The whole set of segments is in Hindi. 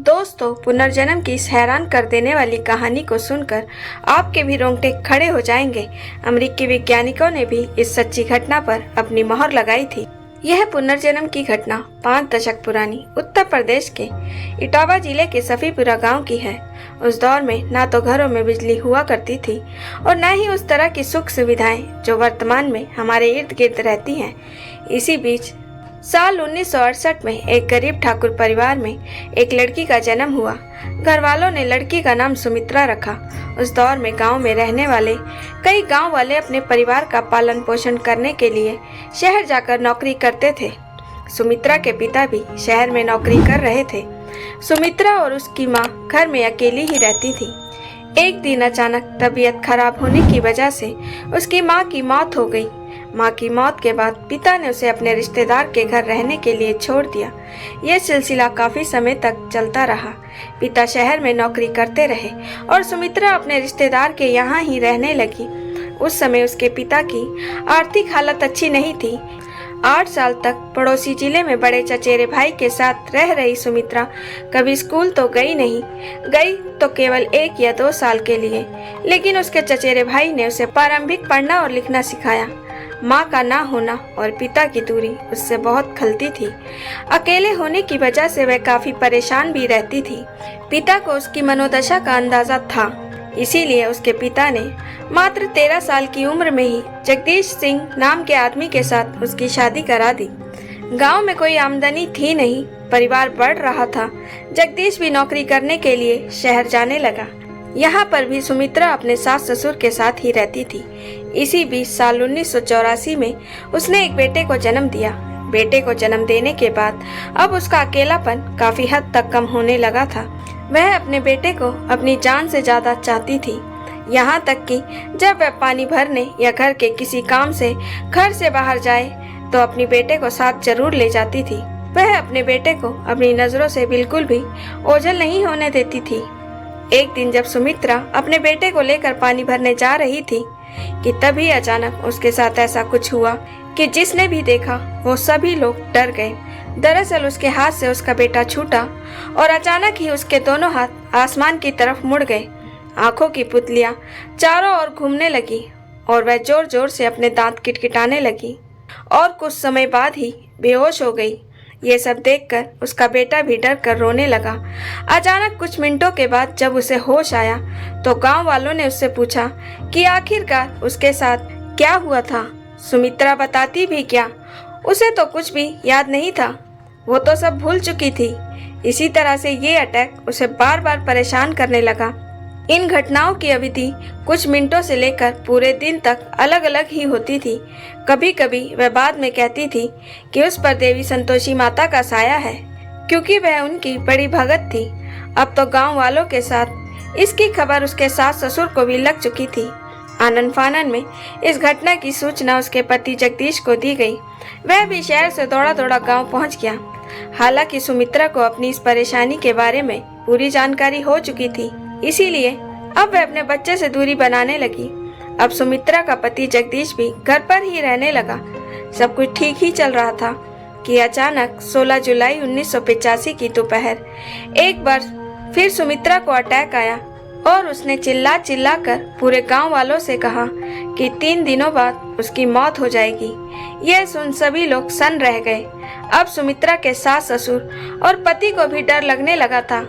दोस्तों, पुनर्जन्म की इस हैरान कर देने वाली कहानी को सुनकर आपके भी रोंगटे खड़े हो जाएंगे। अमेरिकी वैज्ञानिकों ने भी इस सच्ची घटना पर अपनी मोहर लगाई थी। यह पुनर्जन्म की घटना 5 दशक पुरानी उत्तर प्रदेश के इटावा जिले के सफीपुरा गांव की है। उस दौर में ना तो घरों में बिजली हुआ करती थी और न ही उस तरह की सुख सुविधाएं जो वर्तमान में हमारे इर्द गिर्द रहती हैं। इसी बीच साल 1968 में एक गरीब ठाकुर परिवार में एक लड़की का जन्म हुआ। घर वालों ने लड़की का नाम सुमित्रा रखा। उस दौर में गांव में रहने वाले कई गांव वाले अपने परिवार का पालन पोषण करने के लिए शहर जाकर नौकरी करते थे। सुमित्रा के पिता भी शहर में नौकरी कर रहे थे। सुमित्रा और उसकी माँ घर में अकेली ही रहती थी। एक दिन अचानक तबीयत खराब होने की वजह से उसकी माँ की मौत हो गई। माँ की मौत के बाद पिता ने उसे अपने रिश्तेदार के घर रहने के लिए छोड़ दिया। यह सिलसिला काफी समय तक चलता रहा। पिता शहर में नौकरी करते रहे और सुमित्रा अपने रिश्तेदार के यहाँ ही रहने लगी। उस समय उसके पिता की आर्थिक हालत अच्छी नहीं थी। 8 साल तक पड़ोसी जिले में बड़े चचेरे भाई के साथ रह रही सुमित्रा कभी स्कूल तो गई नहीं, गई तो केवल 1 या 2 साल के लिए। लेकिन उसके चचेरे भाई ने उसे प्रारंभिक पढ़ना और लिखना सिखाया। माँ का ना होना और पिता की दूरी उससे बहुत खलती थी। अकेले होने की वजह से वह काफी परेशान भी रहती थी। पिता को उसकी मनोदशा का अंदाजा था, इसीलिए उसके पिता ने मात्र 13 साल की उम्र में ही जगदीश सिंह नाम के आदमी के साथ उसकी शादी करा दी। गांव में कोई आमदनी थी नहीं, परिवार बढ़ रहा था। जगदीश भी नौकरी करने के लिए शहर जाने लगा। यहाँ पर भी सुमित्रा अपने सास ससुर के साथ ही रहती थी। इसी बीच साल 1984 में उसने एक बेटे को जन्म दिया। बेटे को जन्म देने के बाद अब उसका अकेलापन काफी हद तक कम होने लगा था। वह अपने बेटे को अपनी जान से ज्यादा चाहती थी। यहाँ तक कि जब वह पानी भरने या घर के किसी काम से घर से बाहर जाए तो अपने बेटे को साथ जरूर ले जाती थी। वह अपने बेटे को अपनी नजरों से बिल्कुल भी ओझल नहीं होने देती थी। एक दिन जब सुमित्रा अपने बेटे को लेकर पानी भरने जा रही थी कि तभी अचानक उसके साथ ऐसा कुछ हुआ कि जिसने भी देखा वो सभी लोग डर गए। दरअसल उसके हाथ से उसका बेटा छूटा और अचानक ही उसके दोनों हाथ आसमान की तरफ मुड़ गए। आंखों की पुतलियां चारों ओर घूमने लगी और वह जोर जोर से अपने दांत किटकिटाने लगी और कुछ समय बाद ही बेहोश हो गई। ये सब देखकर उसका बेटा भी डर कर रोने लगा। अचानक कुछ मिनटों के बाद जब उसे होश आया तो गांव वालों ने उससे पूछा कि आखिरकार उसके साथ क्या हुआ था। सुमित्रा बताती भी क्या, उसे तो कुछ भी याद नहीं था, वो तो सब भूल चुकी थी। इसी तरह से ये अटैक उसे बार बार परेशान करने लगा। इन घटनाओं की अवधि कुछ मिनटों से लेकर पूरे दिन तक अलग अलग ही होती थी। कभी कभी वह बाद में कहती थी कि उस पर देवी संतोषी माता का साया है, क्योंकि वह उनकी बड़ी भगत थी। अब तो गांव वालों के साथ इसकी खबर उसके सास ससुर को भी लग चुकी थी। आनन फानन में इस घटना की सूचना उसके पति जगदीश को दी गई। वह भी शहर से दौड़ा दौड़ा गाँव पहुँच गया। हालांकि सुमित्रा को अपनी इस परेशानी के बारे में पूरी जानकारी हो चुकी थी, इसीलिए अब वह अपने बच्चे से दूरी बनाने लगी। अब सुमित्रा का पति जगदीश भी घर पर ही रहने लगा। सब कुछ ठीक ही चल रहा था कि अचानक 16 जुलाई 1985 की दोपहर एक बार फिर सुमित्रा को अटैक आया और उसने चिल्ला चिल्ला कर पूरे गांव वालों से कहा कि 3 दिनों बाद उसकी मौत हो जाएगी। यह सुन सभी लोग सन्न रह गए। अब सुमित्रा के सास ससुर और पति को भी डर लगने लगा था,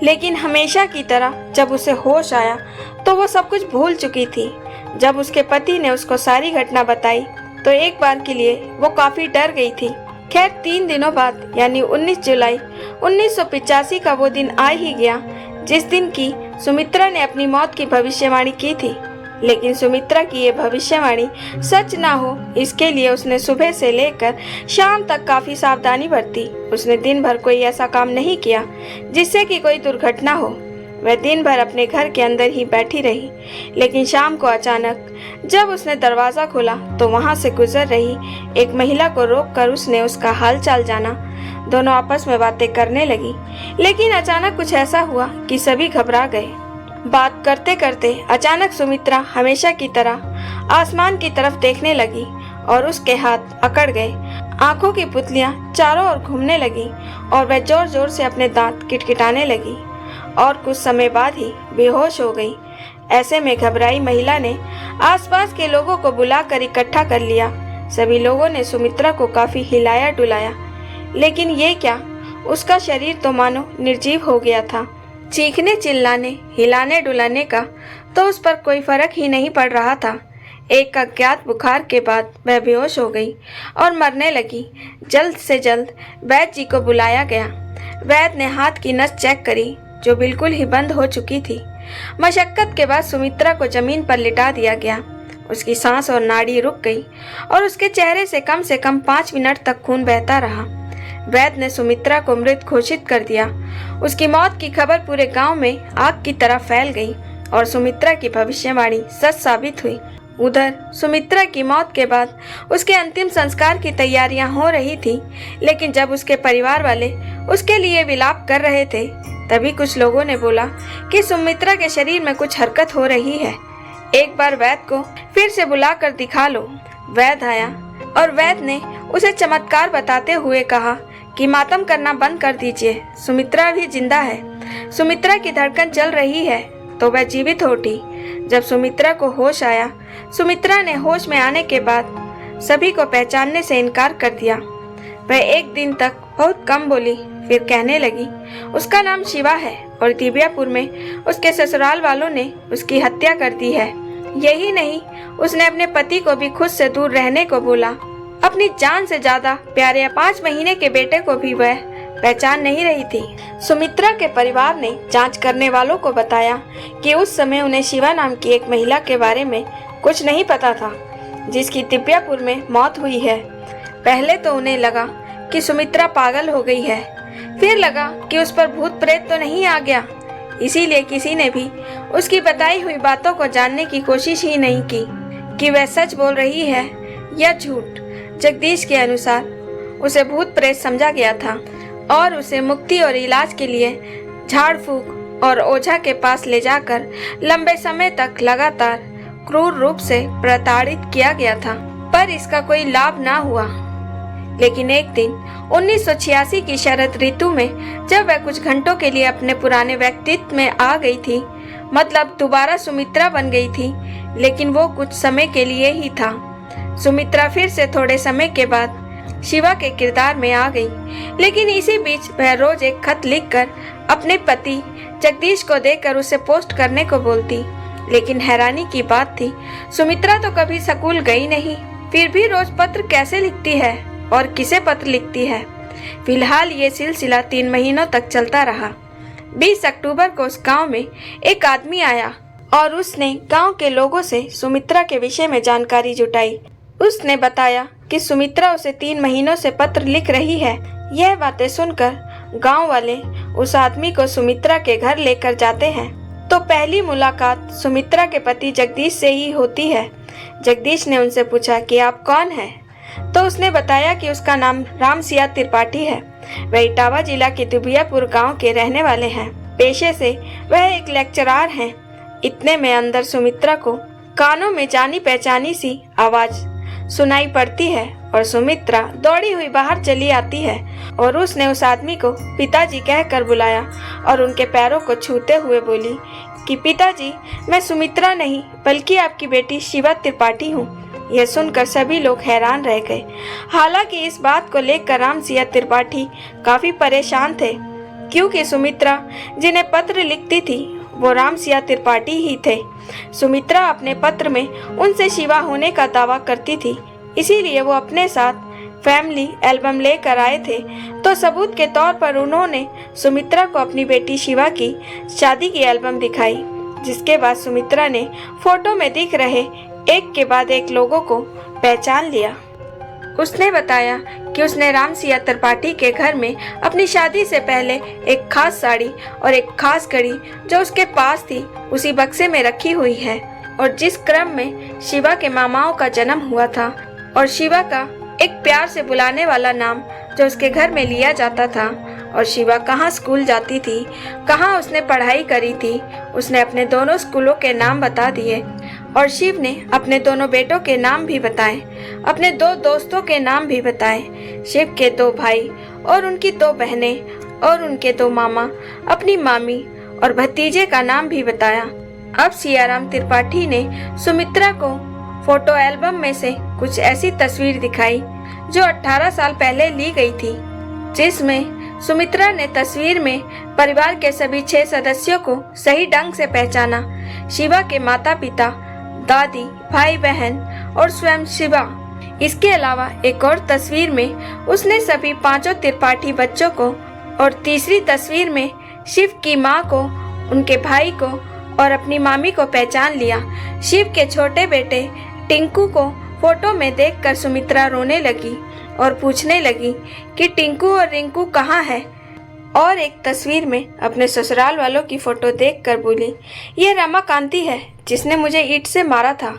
लेकिन हमेशा की तरह जब उसे होश आया तो वो सब कुछ भूल चुकी थी। जब उसके पति ने उसको सारी घटना बताई तो एक बार के लिए वो काफी डर गई थी। खैर 3 दिनों बाद यानी 19 जुलाई 1985 का वो दिन आ ही गया जिस दिन की सुमित्रा ने अपनी मौत की भविष्यवाणी की थी। लेकिन सुमित्रा की ये भविष्यवाणी सच ना हो, इसके लिए उसने सुबह से लेकर शाम तक काफी सावधानी बरती। उसने दिन भर कोई ऐसा काम नहीं किया जिससे कि कोई दुर्घटना हो। वह दिन भर अपने घर के अंदर ही बैठी रही। लेकिन शाम को अचानक जब उसने दरवाजा खोला तो वहां से गुजर रही एक महिला को रोककर उसने उसका हाल चाल जाना। दोनों आपस में बातें करने लगी, लेकिन अचानक कुछ ऐसा हुआ कि सभी घबरा गए। बात करते करते अचानक सुमित्रा हमेशा की तरह आसमान की तरफ देखने लगी और उसके हाथ अकड़ गए। आंखों की पुतलियां चारों ओर घूमने लगी और वह जोर जोर से अपने दांत किटकिटाने लगी और कुछ समय बाद ही बेहोश हो गई। ऐसे में घबराई महिला ने आसपास के लोगों को बुलाकर इकट्ठा कर लिया। सभी लोगों ने सुमित्रा को काफी हिलाया डुलाया, लेकिन ये क्या, उसका शरीर तो मानो निर्जीव हो गया था। चीखने चिल्लाने हिलाने डुलाने का तो उस पर कोई फर्क ही नहीं पड़ रहा था। एक अज्ञात बुखार के बाद वह बेहोश हो गई और मरने लगी। जल्द से जल्द वैद्य जी को बुलाया गया। वैद्य ने हाथ की नस चेक करी जो बिल्कुल ही बंद हो चुकी थी। मशक्कत के बाद सुमित्रा को जमीन पर लिटा दिया गया। उसकी सांस और नाड़ी रुक गई और उसके चेहरे से कम 5 मिनट तक खून बहता रहा। वैद्य ने सुमित्रा को मृत घोषित कर दिया। उसकी मौत की खबर पूरे गांव में आग की तरह फैल गई और सुमित्रा की भविष्यवाणी सच साबित हुई। उधर सुमित्रा की मौत के बाद उसके अंतिम संस्कार की तैयारियां हो रही थी, लेकिन जब उसके परिवार वाले उसके लिए विलाप कर रहे थे, तभी कुछ लोगों ने बोला कि सुमित्रा के शरीर में कुछ हरकत हो रही है। एक बार वैद्य को फिर से बुलाकर दिखा लो। वैद्य आया और वैद्य ने उसे चमत्कार बताते हुए कहा कि मातम करना बंद कर दीजिए, सुमित्रा भी जिंदा है। सुमित्रा की धड़कन चल रही है। तो वह जीवित हो उठी। जब सुमित्रा को होश आया, सुमित्रा ने होश में आने के बाद सभी को पहचानने से इनकार कर दिया। वह एक दिन तक बहुत कम बोली, फिर कहने लगी उसका नाम शिवा है और दिव्यापुर में उसके ससुराल वालों ने उसकी हत्या कर दी है। यही नहीं, उसने अपने पति को भी खुद से दूर रहने को बोला। अपनी जान से ज्यादा प्यारे 5 महीने के बेटे को भी वह पहचान नहीं रही थी। सुमित्रा के परिवार ने जांच करने वालों को बताया कि उस समय उन्हें शिवा नाम की एक महिला के बारे में कुछ नहीं पता था, जिसकी दिव्यापुर में मौत हुई है। पहले तो उन्हें लगा कि सुमित्रा पागल हो गई है, फिर लगा कि उस पर भूत प्रेत तो नहीं आ गया। इसीलिए किसी ने भी उसकी बताई हुई बातों को जानने की कोशिश ही नहीं की कि वह सच बोल रही है या झूठ। जगदीश के अनुसार उसे भूत प्रेत समझा गया था और उसे मुक्ति और इलाज के लिए झाड़ फूक और ओझा के पास ले जाकर लंबे समय तक लगातार क्रूर रूप से प्रताड़ित किया गया था, पर इसका कोई लाभ ना हुआ। लेकिन एक दिन 1986 की शरद ऋतु में जब वह कुछ घंटों के लिए अपने पुराने व्यक्तित्व में आ गई थी, मतलब दोबारा सुमित्रा बन गई थी, लेकिन वो कुछ समय के लिए ही था। सुमित्रा फिर से थोड़े समय के बाद शिवा के किरदार में आ गई, लेकिन इसी बीच वह रोज एक खत लिखकर अपने पति जगदीश को देकर उसे पोस्ट करने को बोलती। लेकिन हैरानी की बात थी, सुमित्रा तो कभी स्कूल गई नहीं, फिर भी रोज पत्र कैसे लिखती है और किसे पत्र लिखती है। फिलहाल ये सिलसिला 3 महीनों तक चलता रहा। 20 अक्टूबर को उस गांव में एक आदमी आया और उसने गांव के लोगों से सुमित्रा के विषय में जानकारी जुटाई। उसने बताया कि सुमित्रा उसे 3 महीनों से पत्र लिख रही है। यह बातें सुनकर गांव वाले उस आदमी को सुमित्रा के घर लेकर जाते हैं। तो पहली मुलाकात सुमित्रा के पति जगदीश से ही होती है। जगदीश ने उनसे पूछा कि आप कौन हैं? तो उसने बताया कि उसका नाम रामसिया त्रिपाठी है। वह इटावा जिला के दुबियापुर गांव के रहने वाले हैं। पेशे से वह एक लेक्चरार हैं। इतने में अंदर सुमित्रा को कानों में जानी पहचानी सी आवाज सुनाई पड़ती है और सुमित्रा दौड़ी हुई बाहर चली आती है और उसने उस आदमी को पिताजी कहकर बुलाया और उनके पैरों को छूते हुए बोली कि पिताजी, मैं सुमित्रा नहीं बल्कि आपकी बेटी शिवा त्रिपाठी हूँ। यह सुनकर सभी लोग हैरान रह गए। हालांकि इस बात को लेकर रामसिया त्रिपाठी काफी परेशान थे, क्योंकि सुमित्रा जिन्हें पत्र लिखती थी वो रामसिया त्रिपाठी ही थे। सुमित्रा अपने पत्र में उनसे शिवा होने का दावा करती थी, इसीलिए वो अपने साथ फैमिली एल्बम लेकर आए थे। तो सबूत के तौर पर उन्होंने सुमित्रा को अपनी बेटी शिवा की शादी की एल्बम दिखाई, जिसके बाद सुमित्रा ने फोटो में दिख रहे एक के बाद एक लोगों को पहचान लिया। उसने बताया कि उसने रामसिया त्रिपाठी के घर में अपनी शादी से पहले एक खास साड़ी और एक खास घड़ी जो उसके पास थी उसी बक्से में रखी हुई है, और जिस क्रम में शिवा के मामाओं का जन्म हुआ था और शिवा का एक प्यार से बुलाने वाला नाम जो उसके घर में लिया जाता था, और शिवा कहाँ स्कूल जाती थी, कहाँ उसने पढ़ाई करी थी, उसने अपने दोनों स्कूलों के नाम बता दिए। और शिव ने अपने दोनों बेटों के नाम भी बताए, अपने 2 दोस्तों के नाम भी बताए, शिव के 2 भाई और उनकी 2 बहनें और उनके 2 मामा, अपनी मामी और भतीजे का नाम भी बताया। अब सियाराम त्रिपाठी ने सुमित्रा को फोटो एल्बम में से कुछ ऐसी तस्वीर दिखाई जो 18 साल पहले ली गई थी, जिसमें सुमित्रा ने तस्वीर में परिवार के सभी 6 सदस्यों को सही ढंग से पहचाना। शिवा के माता पिता, दादी, भाई बहन और स्वयं शिवा। इसके अलावा एक और तस्वीर में उसने सभी 5 त्रिपाठी बच्चों को और तीसरी तस्वीर में शिव की माँ को, उनके भाई को और अपनी मामी को पहचान लिया। शिव के छोटे बेटे टिंकू को फोटो में देखकर सुमित्रा रोने लगी और पूछने लगी कि टिंकू और रिंकू कहाँ है। और एक तस्वीर में अपने ससुराल वालों की फोटो देखकर बोली, यह रमाकांति है जिसने मुझे ईंट से मारा था।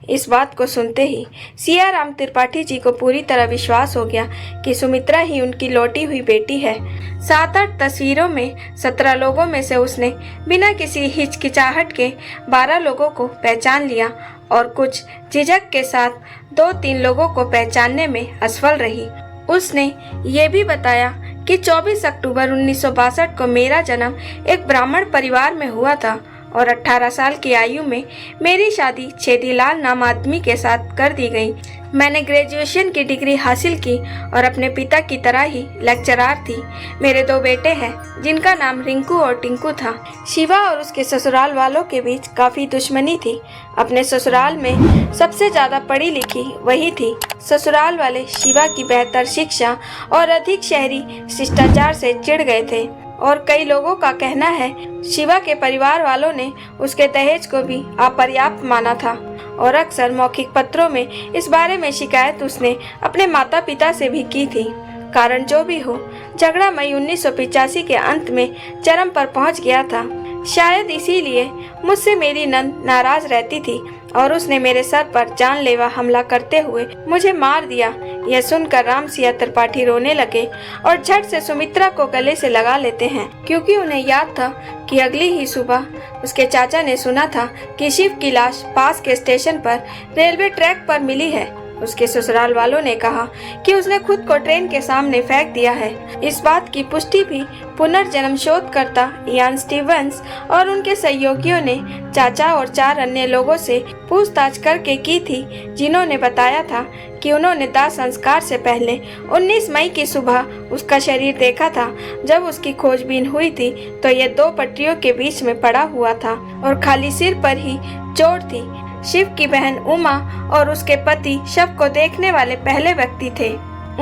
इस बात को सुनते ही सियाराम त्रिपाठी जी को पूरी तरह विश्वास हो गया कि सुमित्रा ही उनकी लौटी हुई बेटी है। 7-8 तस्वीरों में 17 लोगों में से उसने बिना किसी हिचकिचाहट के 12 लोगों को पहचान लिया और कुछ झिझक के साथ 2-3 लोगों को पहचानने में असफल रही। उसने ये भी बताया कि 24 अक्टूबर 1962 को मेरा जन्म एक ब्राह्मण परिवार में हुआ था और 18 साल की आयु में मेरी शादी छेदीलाल नाम आदमी के साथ कर दी गई। मैंने ग्रेजुएशन की डिग्री हासिल की और अपने पिता की तरह ही लेक्चरार थी। मेरे 2 बेटे हैं जिनका नाम रिंकू और टिंकू था। शिवा और उसके ससुराल वालों के बीच काफ़ी दुश्मनी थी। अपने ससुराल में सबसे ज़्यादा पढ़ी लिखी वही थी। ससुराल वाले शिवा की बेहतर शिक्षा और अधिक शहरी शिष्टाचार से चिढ़ गए थे और कई लोगों का कहना है शिवा के परिवार वालों ने उसके दहेज को भी अपर्याप्त माना था और अक्सर मौखिक पत्रों में इस बारे में शिकायत उसने अपने माता पिता से भी की थी। कारण जो भी हो, झगड़ा मई 1985 के अंत में चरम पर पहुंच गया था। शायद इसीलिए मुझसे मेरी नंद नाराज रहती थी और उसने मेरे सर पर जानलेवा हमला करते हुए मुझे मार दिया। यह सुनकर रामसिया त्रिपाठी रोने लगे और झट से सुमित्रा को गले से लगा लेते हैं, क्योंकि उन्हें याद था कि अगली ही सुबह उसके चाचा ने सुना था कि शिव की लाश पास के स्टेशन पर रेलवे ट्रैक पर मिली है। उसके ससुराल वालों ने कहा कि उसने खुद को ट्रेन के सामने फेंक दिया है। इस बात की पुष्टि भी पुनर्जन्म शोधकर्ता इयान स्टीवंस और उनके सहयोगियों ने चाचा और 4 अन्य लोगों से पूछताछ करके की थी, जिन्होंने बताया था कि उन्होंने दाह संस्कार से पहले 19 मई की सुबह उसका शरीर देखा था। जब उसकी खोजबीन हुई थी तो यह 2 पटरियों के बीच में पड़ा हुआ था और खाली सिर पर ही चोट थी। शिव की बहन उमा और उसके पति शव को देखने वाले पहले व्यक्ति थे।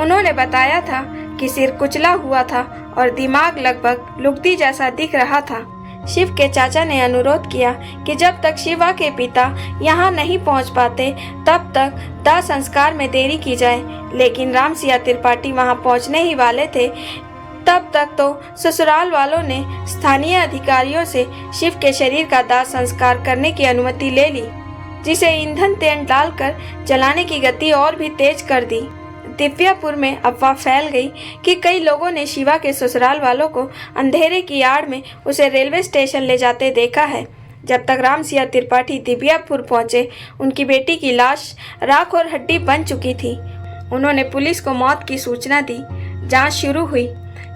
उन्होंने बताया था कि सिर कुचला हुआ था और दिमाग लगभग लुगदी जैसा दिख रहा था। शिव के चाचा ने अनुरोध किया कि जब तक शिवा के पिता यहाँ नहीं पहुँच पाते तब तक दाह संस्कार में देरी की जाए, लेकिन रामसिया त्रिपाठी वहाँ पहुँचने ही वाले थे। तब तक तो ससुराल वालों ने स्थानीय अधिकारियों से शिव के शरीर का दाह संस्कार करने की अनुमति ले ली, जिसे ईंधन तेल डालकर जलाने की गति और भी तेज कर दी। दिव्यापुर में अफवाह फैल गई कि कई लोगों ने शिवा के ससुराल वालों को अंधेरे की आड़ में उसे रेलवे स्टेशन ले जाते देखा है। जब तक रामसिया त्रिपाठी दिव्यापुर पहुंचे, उनकी बेटी की लाश राख और हड्डी बन चुकी थी। उन्होंने पुलिस को मौत की सूचना दी। जांच शुरू हुई।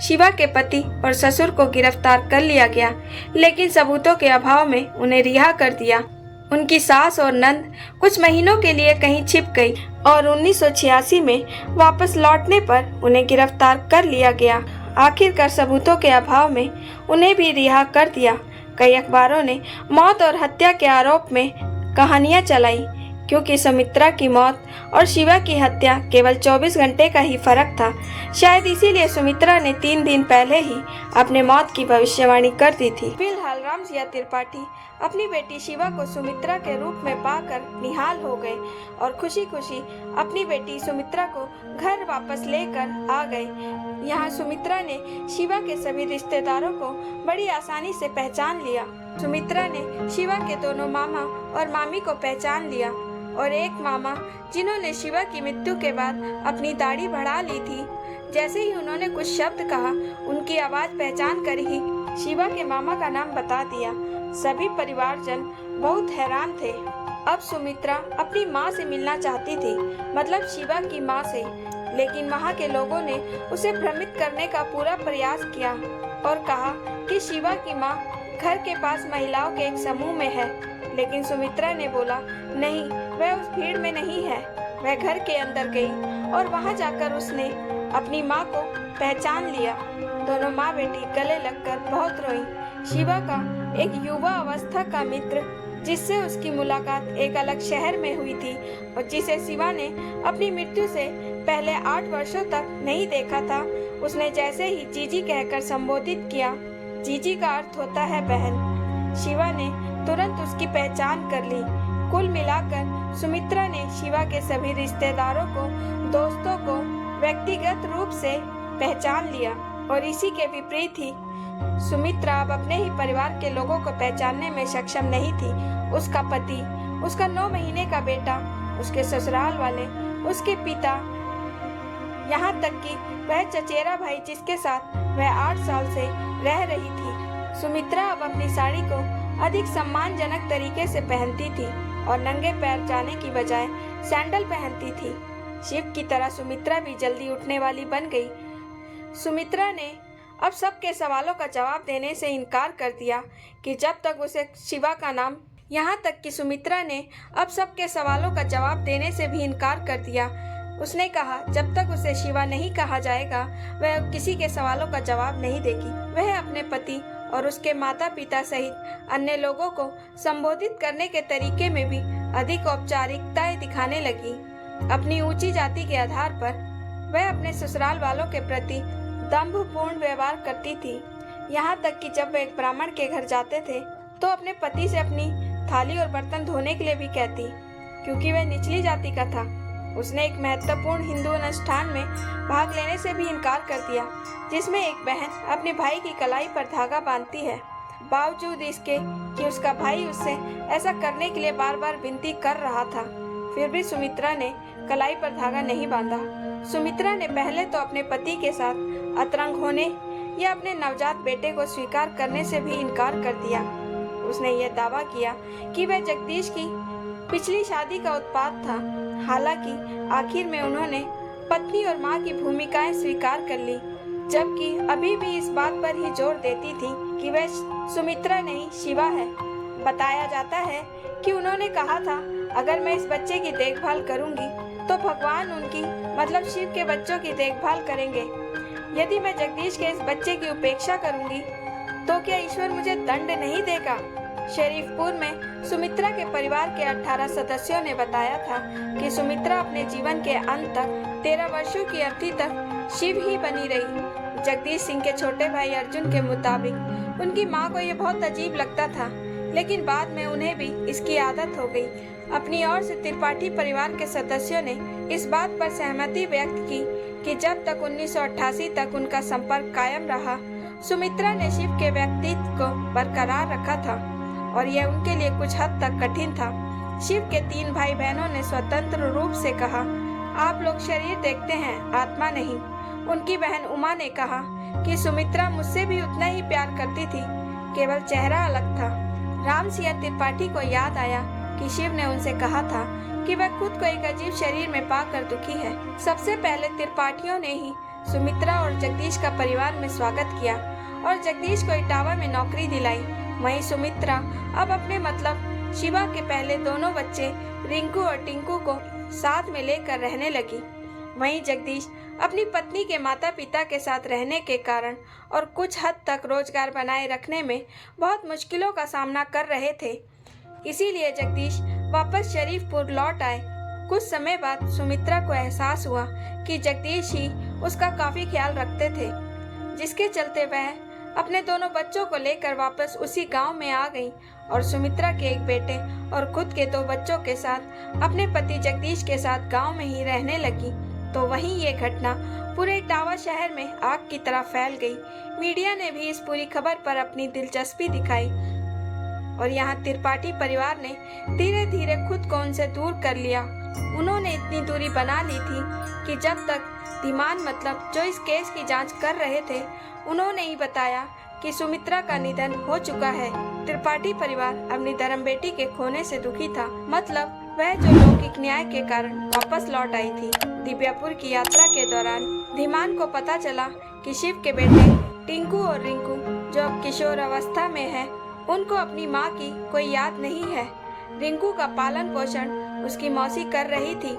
शिवा के पति और ससुर को गिरफ्तार कर लिया गया, लेकिन सबूतों के अभाव में उन्हें रिहा कर दिया। उनकी सास और नंद कुछ महीनों के लिए कहीं छिप गई और 1986 में वापस लौटने पर उन्हें गिरफ्तार कर लिया गया। आखिरकार सबूतों के अभाव में उन्हें भी रिहा कर दिया। कई अखबारों ने मौत और हत्या के आरोप में कहानियां चलाई, क्योंकि सुमित्रा की मौत और शिवा की हत्या केवल 24 घंटे का ही फर्क था। शायद इसीलिए सुमित्रा ने 3 दिन पहले ही अपने मौत की भविष्यवाणी कर दी थी। फिलहाल रामसिया त्रिपाठी अपनी बेटी शिवा को सुमित्रा के रूप में पाकर निहाल हो गए और खुशी खुशी अपनी बेटी सुमित्रा को घर वापस लेकर आ गए। यहाँ सुमित्रा ने शिवा के सभी रिश्तेदारों को बड़ी आसानी से पहचान लिया। सुमित्रा ने शिवा के दोनों मामा और मामी को पहचान लिया और एक मामा जिन्होंने शिवा की मृत्यु के बाद अपनी दाढ़ी बढ़ा ली थी। जैसे ही उन्होंने कुछ शब्द कहा, उनकी आवाज पहचान कर ही शिवा के मामा का नाम बता दिया। सभी परिवारजन बहुत हैरान थे। अब सुमित्रा अपनी माँ से मिलना चाहती थी, मतलब शिवा की माँ से, लेकिन वहाँ के लोगों ने उसे भ्रमित करने का पूरा प्रयास किया और कहा कि शिवा की माँ घर के पास महिलाओं के एक समूह में है। लेकिन सुमित्रा ने बोला, नहीं, वह उस भीड़ में नहीं है। वह घर के अंदर गई और वहाँ जाकर उसने अपनी माँ को पहचान लिया। दोनों माँ बेटी गले लगकर बहुत रोईं। शिवा का एक युवा अवस्था का मित्र, जिससे उसकी मुलाकात एक अलग शहर में हुई थी और जिसे शिवा ने अपनी मृत्यु से पहले 8 वर्षों तक नहीं देखा था, उसने जैसे ही जीजी कहकर संबोधित किया। जीजी का अर्थ होता है बहन। शिवा ने तुरंत उसकी पहचान कर ली। कुल मिलाकर सुमित्रा ने शिवा के सभी रिश्तेदारों को, दोस्तों को व्यक्तिगत रूप से पहचान लिया और इसी के विपरीत ही सुमित्रा अब अपने ही परिवार के लोगों को पहचानने में सक्षम नहीं थी। उसका पति, उसका 9 महीने का बेटा, उसके ससुराल वाले, उसके पिता, यहाँ तक कि वह चचेरा भाई जिसके साथ वह 8 साल से रह रही थी। सुमित्रा अब अपनी साड़ी को अधिक सम्मानजनक तरीके से पहनती थी और नंगे पैर जाने की बजाय सैंडल पहनती थी। शिव की तरह सुमित्रा भी जल्दी उठने वाली बन गई। सुमित्रा ने अब सबके सवालों का जवाब देने से इनकार कर दिया कि जब तक उसे शिवा का नाम, यहाँ तक कि सुमित्रा ने अब सबके सवालों का जवाब देने से भी इनकार कर दिया। उसने कहा जब तक उसे शिवा नहीं कहा जाएगा वह किसी के सवालों का जवाब नहीं देगी। वह अपने पति और उसके माता पिता सहित अन्य लोगों को संबोधित करने के तरीके में भी अधिक औपचारिकताएं दिखाने लगी। अपनी ऊंची जाति के आधार पर वह अपने ससुराल वालों के प्रति दंभपूर्ण व्यवहार करती थी। यहाँ तक कि जब वे एक ब्राह्मण के घर जाते थे तो अपने पति से अपनी थाली और बर्तन धोने के लिए भी कहती, क्योंकि वह निचली जाति का था। उसने एक महत्वपूर्ण हिंदू अनुष्ठान में भाग लेने से भी इनकार कर दिया, जिसमें एक बहन अपने भाई की कलाई पर धागा बांधती है। बावजूद इसके कि उसका भाई उससे ऐसा करने के लिए बार बार विनती कर रहा था, फिर भी सुमित्रा ने कलाई पर धागा नहीं बांधा। सुमित्रा ने पहले तो अपने पति के साथ अतरंग होने या अपने नवजात बेटे को स्वीकार करने से भी इनकार कर दिया। उसने यह दावा किया कि वह जगदीश की पिछली शादी का उत्पाद था। हालांकि आखिर में उन्होंने पत्नी और मां की भूमिकाएं स्वीकार कर ली, जबकि अभी भी इस बात पर ही जोर देती थी कि वह सुमित्रा नहीं शिवा है। बताया जाता है कि उन्होंने कहा था, अगर मैं इस बच्चे की देखभाल करूंगी तो भगवान उनकी, मतलब शिव के बच्चों की देखभाल करेंगे। यदि मैं जगदीश के इस बच्चे की उपेक्षा करूंगी तो क्या ईश्वर मुझे दंड नहीं देगा? शरीफपुर में सुमित्रा के परिवार के 18 सदस्यों ने बताया था कि सुमित्रा अपने जीवन के अंत तक 13 वर्षों की अवधि तक शिव ही बनी रही। जगदीश सिंह के छोटे भाई अर्जुन के मुताबिक उनकी मां को यह बहुत अजीब लगता था, लेकिन बाद में उन्हें भी इसकी आदत हो गई। अपनी ओर से त्रिपाठी परिवार के सदस्यों ने इस बात पर सहमति व्यक्त की कि जब तक 1988 तक उनका संपर्क कायम रहा, सुमित्रा ने शिव के व्यक्तित्व को बरकरार रखा था और यह उनके लिए कुछ हद तक कठिन था। शिव के 3 भाई बहनों ने स्वतंत्र रूप से कहा, आप लोग शरीर देखते हैं, आत्मा नहीं। उनकी बहन उमा ने कहा कि सुमित्रा मुझसे भी उतना ही प्यार करती थी, केवल चेहरा अलग था। राम सिंह त्रिपाठी को याद आया कि शिव ने उनसे कहा था कि वह खुद को एक अजीब शरीर में पाकर दुखी है। सबसे पहले त्रिपाठियों ने ही सुमित्रा और जगदीश का परिवार में स्वागत किया और जगदीश को इटावा में नौकरी दिलाई। वहीं सुमित्रा अब अपने मतलब शिवा के पहले दोनों बच्चे रिंकू और टिंकू को साथ में लेकर रहने लगी। वहीं जगदीश अपनी पत्नी के माता पिता के साथ रहने के कारण और कुछ हद तक रोजगार बनाए रखने में बहुत मुश्किलों का सामना कर रहे थे। इसीलिए जगदीश वापस शरीफपुर लौट आए। कुछ समय बाद सुमित्रा को एहसास हुआ कि जगदीश ही उसका काफी ख्याल रखते थे, जिसके चलते वह अपने दोनों बच्चों को लेकर वापस उसी गांव में आ गई और सुमित्रा के एक बेटे और खुद के 2 बच्चों के साथ अपने पति जगदीश के साथ गांव में ही रहने लगी। तो वहीं ये घटना पूरे इटावा शहर में आग की तरह फैल गई। मीडिया ने भी इस पूरी खबर पर अपनी दिलचस्पी दिखाई और यहाँ त्रिपाठी परिवार ने धीरे धीरे खुद को उनसे दूर कर लिया। उन्होंने इतनी दूरी बना ली थी कि जब तक धीमान, मतलब जो इस केस की जांच कर रहे थे, उन्होंने ही बताया कि सुमित्रा का निधन हो चुका है। त्रिपाठी परिवार अपनी धर्म बेटी के खोने से दुखी था। मतलब वह जो लौकिक न्याय के कारण वापस लौट आई थी। दिव्यापुर की यात्रा के दौरान धीमान को पता चला कि शिव के बेटे टिंकू और रिंकू जो अब किशोर अवस्था में है, उनको अपनी माँ की कोई याद नहीं है। रिंकू का पालन पोषण उसकी मौसी कर रही थी,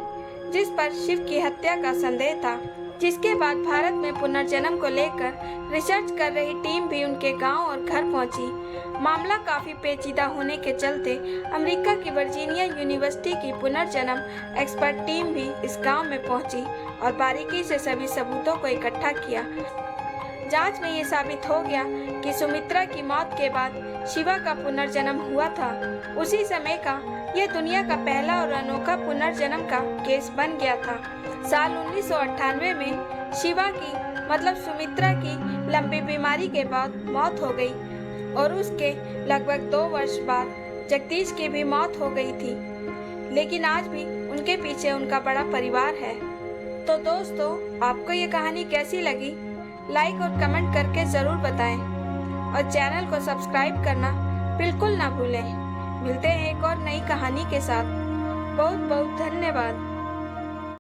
जिस पर शिव की हत्या का संदेह था। जिसके बाद भारत में पुनर्जन्म को लेकर रिसर्च कर रही टीम भी उनके गांव और घर पहुंची। मामला काफी पेचीदा होने के चलते अमेरिका की वर्जीनिया यूनिवर्सिटी की पुनर्जन्म एक्सपर्ट टीम भी इस गांव में पहुंची और बारीकी से सभी सबूतों को इकट्ठा किया। जांच में ये साबित हो गया कि सुमित्रा की मौत के बाद शिवा का पुनर्जन्म हुआ था। उसी समय का यह दुनिया का पहला और अनोखा पुनर्जन्म का केस बन गया था। साल 1998 में शिवा की मतलब सुमित्रा की लंबी बीमारी के बाद मौत हो गई और उसके लगभग 2 वर्ष बाद जगदीश की भी मौत हो गई थी। लेकिन आज भी उनके पीछे उनका बड़ा परिवार है। तो दोस्तों, आपको ये कहानी कैसी लगी? लाइक और कमेंट करके ज़रूर बताएं और चैनल को सब्सक्राइब करना बिल्कुल ना भूलें। मिलते हैं एक और नई कहानी के साथ। बहुत बहुत धन्यवाद।